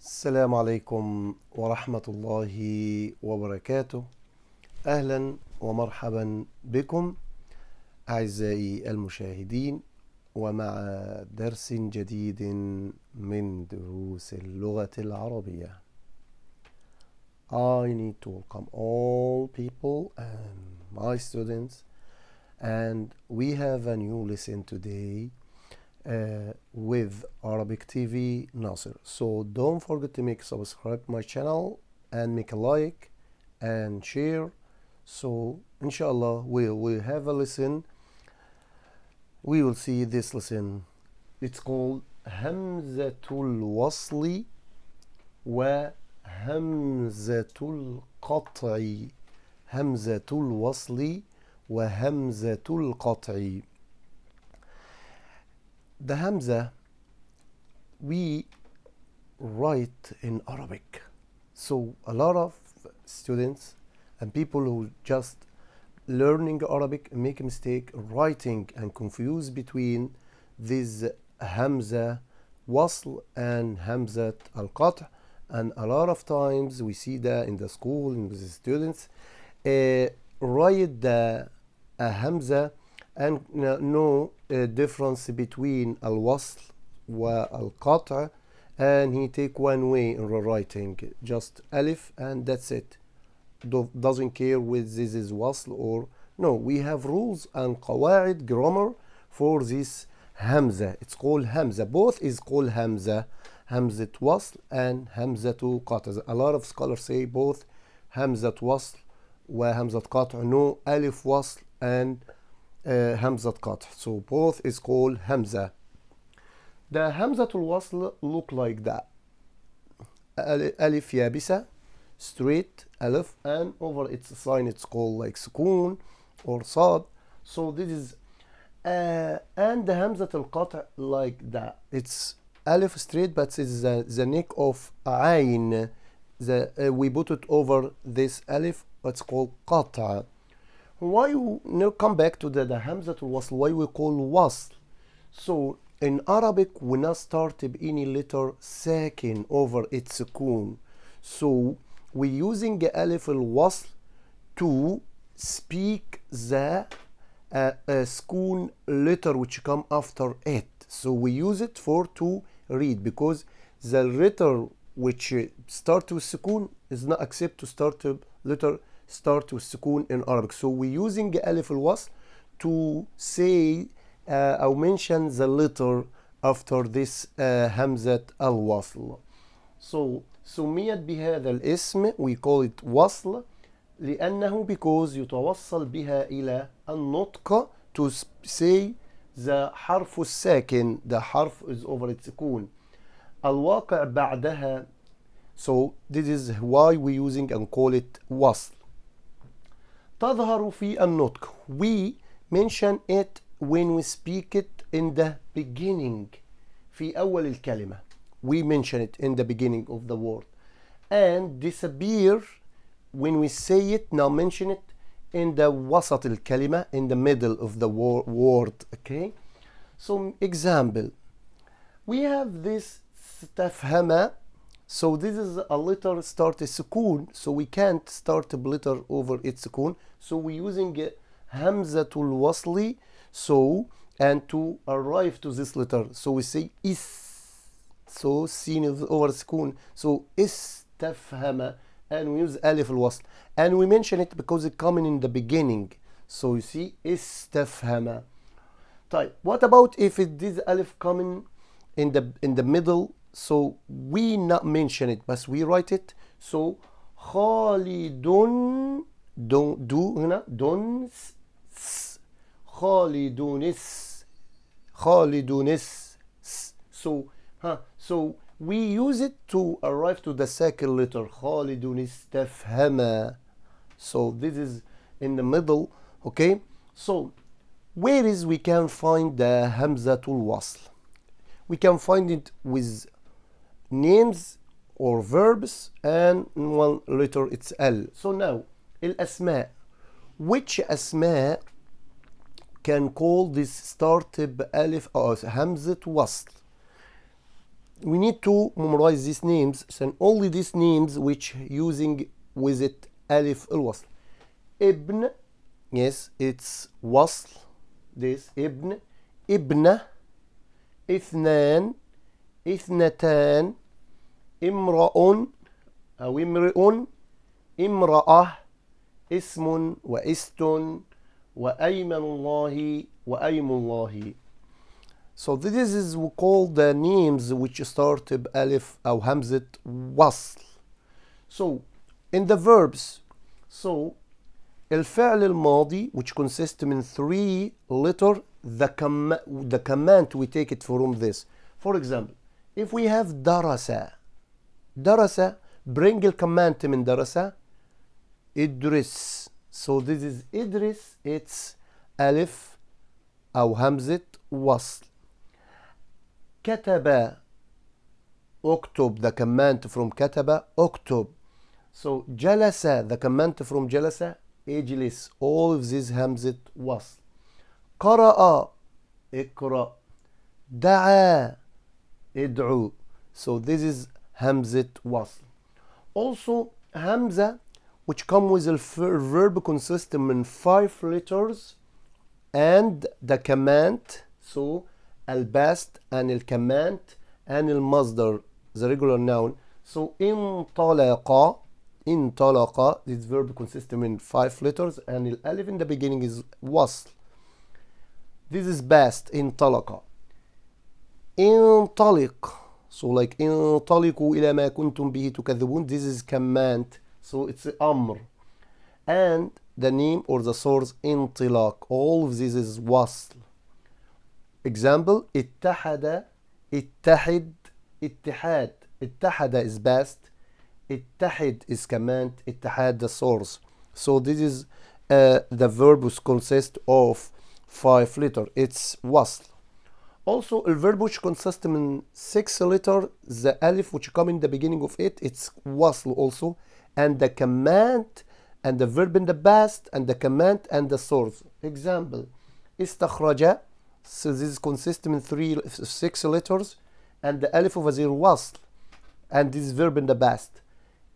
السلام عليكم ورحمة الله وبركاته. أهلا ومرحبا بكم أعزائي المشاهدين، ومع درس جديد من دروس اللغة العربية. I need to welcome all people and my students, and we have a new lesson today with Arabic TV Nasser. So don't forget to subscribe my channel and make a like and share. So inshallah we will have a lesson. We will see this lesson. It's called همزة الوصل وهمزة القطع. همزة الوصل وهمزة القطع. The Hamza we write in Arabic. So a lot of students and people who just learning Arabic make a mistake writing and confuse between this Hamza Wasl and Hamza al-Qat', and a lot of times we see that in the school and with the students write the Hamza and no difference between al-wasl wa al-qat', and he take one way in writing, just alif and that's it. Doesn't care whether this is wasl or no. We have rules and qawaid grammar for this hamza. It's called hamza. Both is called hamza. Hamzat wasl and hamzatu qat'. A lot of scholars say both hamzat wasl wa hamzat qat'. No, alif wasl and Hamzat Qat'. So both is called Hamza. The Hamzatul Wasl look like that. Alif Yabisa, straight Alif, and over its sign it's called like Sukun or Sad. So this is and the Hamzatul Qat' like that. It's Alif straight, but it's the neck of Ayn. We put it over this Alif. It's called Qata'. Why we now come back to the Hamzatul Wasl, why we call Wasl. So in Arabic we not start any letter sakin over its sukun. So we using Alif al-Wasl to speak the sukun letter which come after it. So we use it for to read, because the letter which start with sukun is not accept to start letter start with sukun in Arabic. So we're using Alif al-Wasl to say or mention the letter after this Hamzat al-Wasl. So سميت بهذا الاسم, we call it وصل لأنه because يتوصل بها إلى النطق, to say the حرف الساكن, the حرف is over its سكون, الواقع بعدها. So this is why we're using and call it وصل. تظهر في النطق, we mention it when we speak it in the beginning, في أول الكلمة, we mention it in the beginning of the word, and disappear when we say it, now mention it in the وسط الكلمة, in the middle of the word. Okay, so example, we have this استفهم. So this is a letter start a sukun, so we can't start a letter over its sukun. So we're using Hamzatul Wasli. So, and to arrive to this letter, so we say is. So seen over sukun. So istafhama, and we use Alif al-Wasl, and we mention it because it's coming in the beginning. So you see istafhama. Type. What about if it is Alif coming in the middle? So we not mention it, but we write it. So خالدون do هنا دون خالدونس خالدونس. So we use it to arrive to the second letter خالدونس تفهم. So this is in the middle. Okay, so where is we can find the Hamzatul Wasl? We can find it with names or verbs, and one letter it's L. So now الأسماء, which أسماء can call this started بألف أو همزة وصل? we need to memorize these names, and only these names which using with it ألف الوصل. ابن, yes, it's وصل, this ابن, ابنة, اثنان, اثنتان, امرأ أو امرئ, امرأة, اسم وإست, وأيمن الله, وأيم الله. So this is we call the names which start بألف أو همزة وصل. So in the verbs, so الفعل الماضي which consists من 3 letter, the command we take it from this. For example, if we have درس, درس, bring الcommand من درس, إدرس. So this is إدرس, it's ألف أو همزة وصل. كتب, اكتب, the command from كتب, اكتب. So جلس, the command from جلس, اجلس. All of this همزة وصل. قرأ, اقرأ. دعا, ادعو. So this is همزة وصل. Also همزة which come with a verb consisting من 5 letters and the command, so الباست and الكمانت and المصدر, the regular noun. So انطلق, انطلق, this verb consists in 5 letters and الألف in the beginning is وصل. This is bast, انطلق. انطلق, so like انطلقوا إلى ما كنتم به تكذبون, this is command, so it's أمر. And the name or the source انطلاق, all of this is وصل. Example, اتحد, اتحد, اتحاد. اتحد is best, اتحد is command, اتحاد the source. So this is the verb which consists of 5 letters, it's وصل. Also a verb which consists in 6 letters, the alif which come in the beginning of it, it's وصل also, and the command and the verb in the past and the command and the source. Example, استخرج, so this consists in 6 letters and the alif over there وصل, and this verb in the past.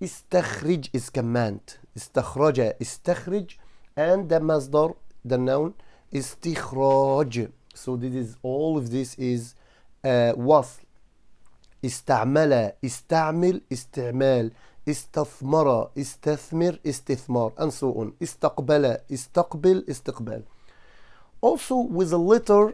استخرج is command, استخرج, استخرج, and the masdar, the noun, استخراج. So this is, all of this is وصل. استعمل, استعمل, استعمال. استثمر, استثمر, استثمار, and so on. استقبل, استقبل, استقبال. Also with the letter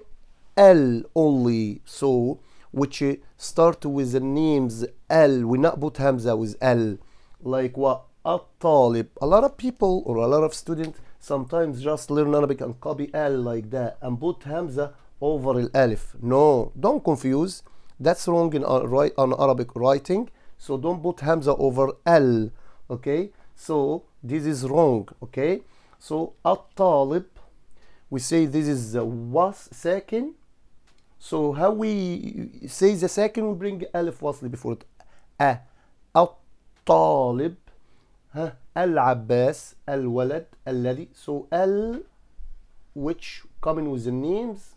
L only, so which start with the names L, we not put Hamza with L, like what الطالب. A lot of people or a lot of students sometimes just learn Arabic and copy L like that and put Hamza over the Alif. No, don't confuse, that's wrong in on Arabic writing. So don't put Hamza over L, okay? So this is wrong, okay? So الطالب, we say this is was second. So how we say the second, we bring ألف وصل before it. الطالب, العباس, الولد, الذي. So L, which coming with the names,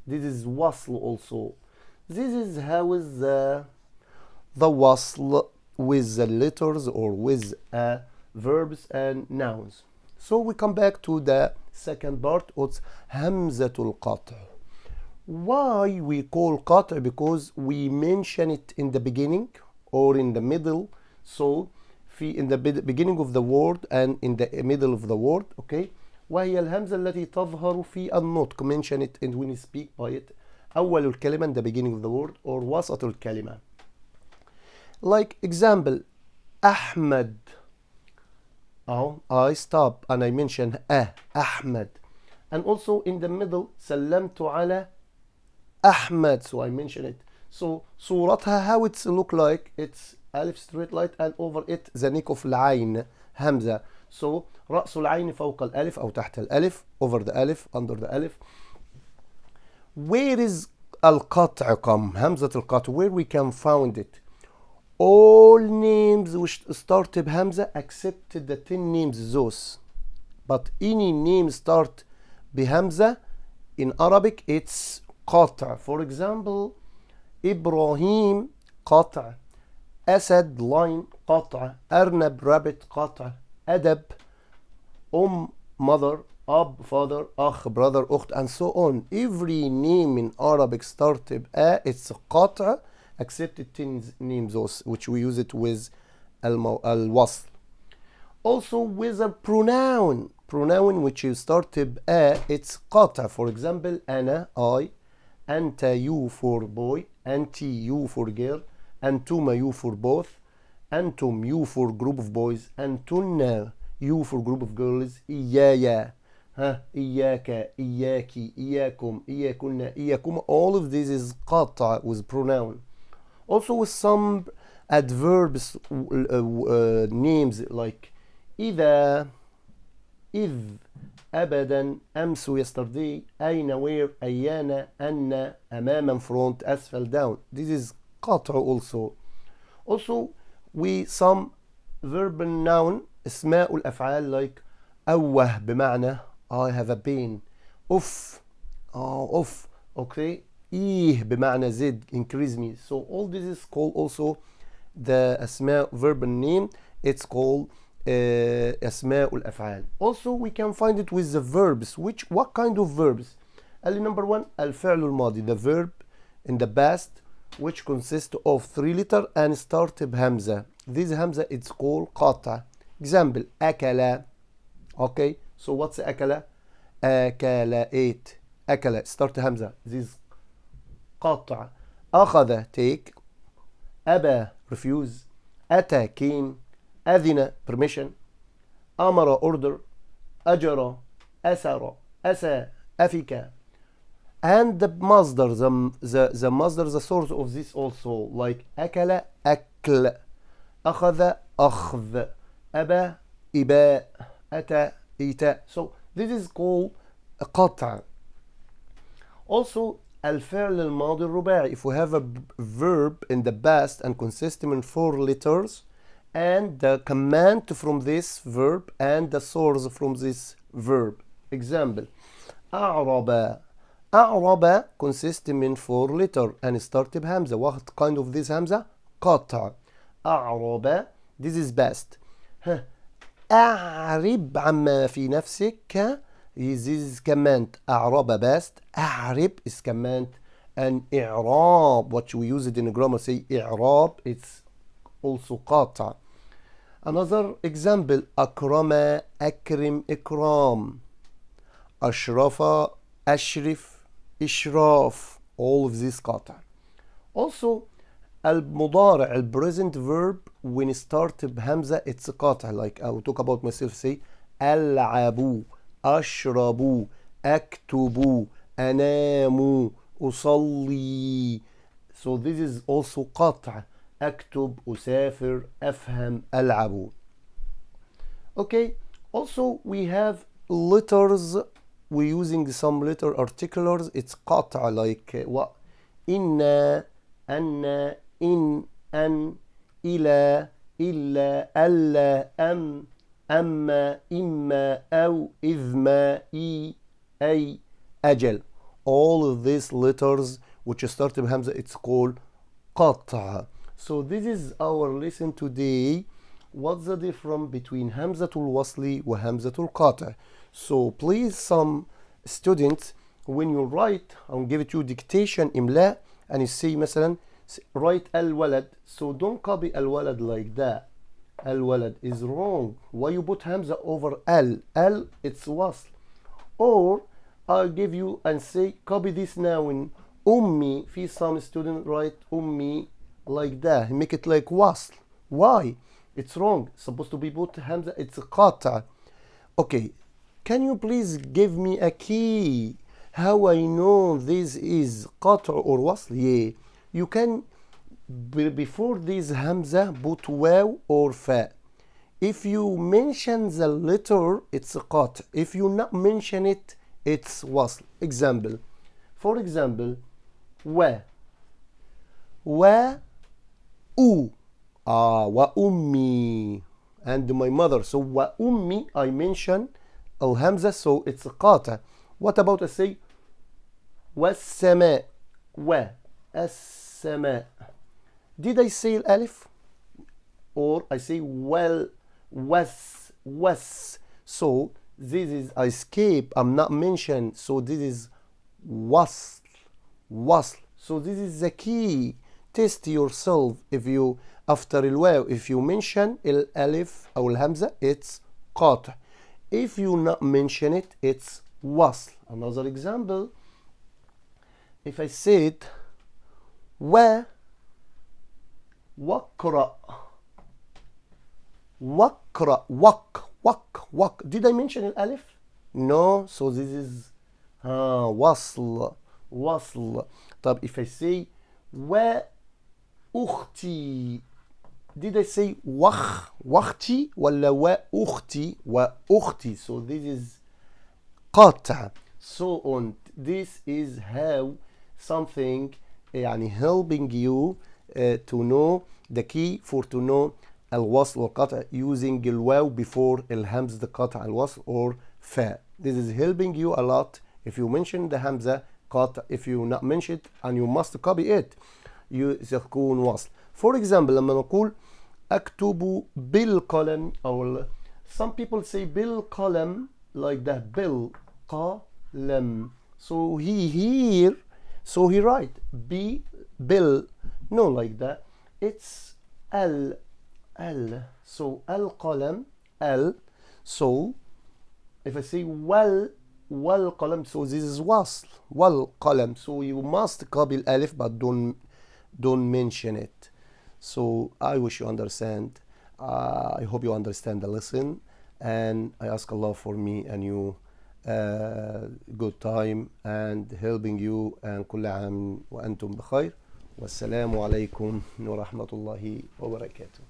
this is وصل also. This is how is the وصل with the letters or with verbs and nouns. So we come back to the second part, it's همزة القطع. Why we call قطع? Because we mention it in the beginning or in the middle. So in the beginning of the word and in the middle of the word, okay? وهي الهمزة التي تظهر في النطق, mention it and when you speak by it. أول الكلمة, in the beginning of the word, or وسط الكلمة. Like example, Ahmed. Oh, I stop and I mention Ahmed. And also in the middle, سلمت على Ahmed. So I mention it. So صورتها, how it's look like, it's ألف straight line and over it the neck of العين همزة. So رأس العين فوق الألف أو تحت الألف, over the ألف, under the ألف. Where is القطع come? همزة القطع, where we can find it? All names which start بهمزة except the 10 names those. But any name start بهمزة in Arabic, it's قطع. For example, Ibrahim, قطع. أسد lion قطع. أرنب rabbit قطع. أدب mother, أب father, أخ brother, أخت, and so on. Every name in Arabic started it's قطع except 10 names which we use it with الوصل. Also with a pronoun which you started it's قطع. For example أنا I, أنت you for boy, أنتِ you for girl, أنتما you for both, أنتم you for group of boys, أنتن you for group of girls, إيايا إياك إياكي إياكم إياكن إياكم. All of this is قطع with pronoun. Also with some adverbs names like إذا, إذ, أبدا, أمس yesterday, أين where, أيانا, أن, أماما front, أسفل down. This is قطع also. Also we some verb and noun اسماء الأفعال like أوه بمعنى I have a pain. أف أف okay. إيه بمعنى زد increase me. So all this is called also the أسماء verb and name. It's called أسماء الأفعال. Also we can find it with the verbs. What kind of verbs? number one الفعل الماضي, the verb in the past which consists of 3 letters and start بهمزة. This همزة it's called قطع. Example أكل. Okay, so what's أكل? أكل ate. أكل start همزة. This قطع. أخذ take. أبى refuse. أتى came. أذن permission. أمر order. أجر أسر أسى أفك. And the مصدر the مصدر the source of this also like أكل أكل, أخذ أخذ, أبى إباء, أتى إيتاء. So this is called قطع. Also الفعل الماضي الرباعي, if we have a verb in the past and consisting in 4 letters and the command from this verb and the source from this verb. Example أعرب. أعرب consisting in 4 letters and start بهمزة. What kind of this همزة? قطع. أعرب this is best. أعرب عما في نفسك this is command. أعرب best. أعرب is command. And إعراب what we use it in grammar say إعراب it's also قطع. Another example أكرم أكرم إكرام. أشرف أشرف إشراف. All of this قطع. Also المضارع present verb when start بهمزة it's قطع. Like I will talk about myself say ألعب أشرب أكتب أنام أصلي. So this is also قطع. أكتب أسافر أفهم ألعب. Okay, also we have letters. We're using some letter articulars. It's قطع like what? إن, أن, إن, أن, إلى, إلا, ألا, أم, أما, إما, أو, إذما, إي, أي, أجل. All of these letters which start with Hamza, it's called قطع. So this is our lesson today. What's the difference between Hamzatul Wasli wa Hamzatul Qata'? So please some students when you write, I'll give it you dictation إملاء and you say مثلا write الولد. So don't copy الولد like that. الولد is wrong. Why you put Hamza over L? L it's wasl. Or I'll give you and say copy this noun أمي. في some student write أمي like that. Make it like wasl. Why? It's wrong. It's supposed to be put Hamza. It's قطع. Okay. Can you please give me a key? How I know this is قطع or wasl? Yeah. You can before this Hamza put waw or fa. If you mention the letter, it's قطع. If you not mention it, it's wasl. Example. For example, wa. Wa u. Wa ummi. And my mother. So wa ummi I mention الهمزة, so it's قاطع. What about I say والسماء. والسماء. Did I say الألف? Or I say well, was. So this is I skip, I'm not mentioned. So this is وصل. So this is the key. Test yourself. If you after الواو, if you mention الألف أو الهمزة, it's قاطع. If you not mention it, it's وصل. Another example. If I said وقرأ. وك. Did I mention الألف? No. So this is وصل. طب if I say وأختي. Did I say واختي ولا وأختي? So this is قطع. So on. This is how something يعني helping you to know the key for to know الوصل والقطع using الواو before الهمزة قطع الوصل or فاء. This is helping you a lot. If you mention the همزة قطع, if you not mention it and you must copy it, تكون وصل. For example لما نقول أكتب بالقلم أو some people say بالقلم like that بالقلم. So he write bill. No, like that. It's L. So القلم L. So if I say والقلم, so this is وصل والقلم. So you must copy الألف but don't mention it. So I wish you understand. I hope you understand the lesson, and I ask Allah for me and you good time and helping you, and كل عام وأنتم بخير والسلام عليكم ورحمة الله وبركاته.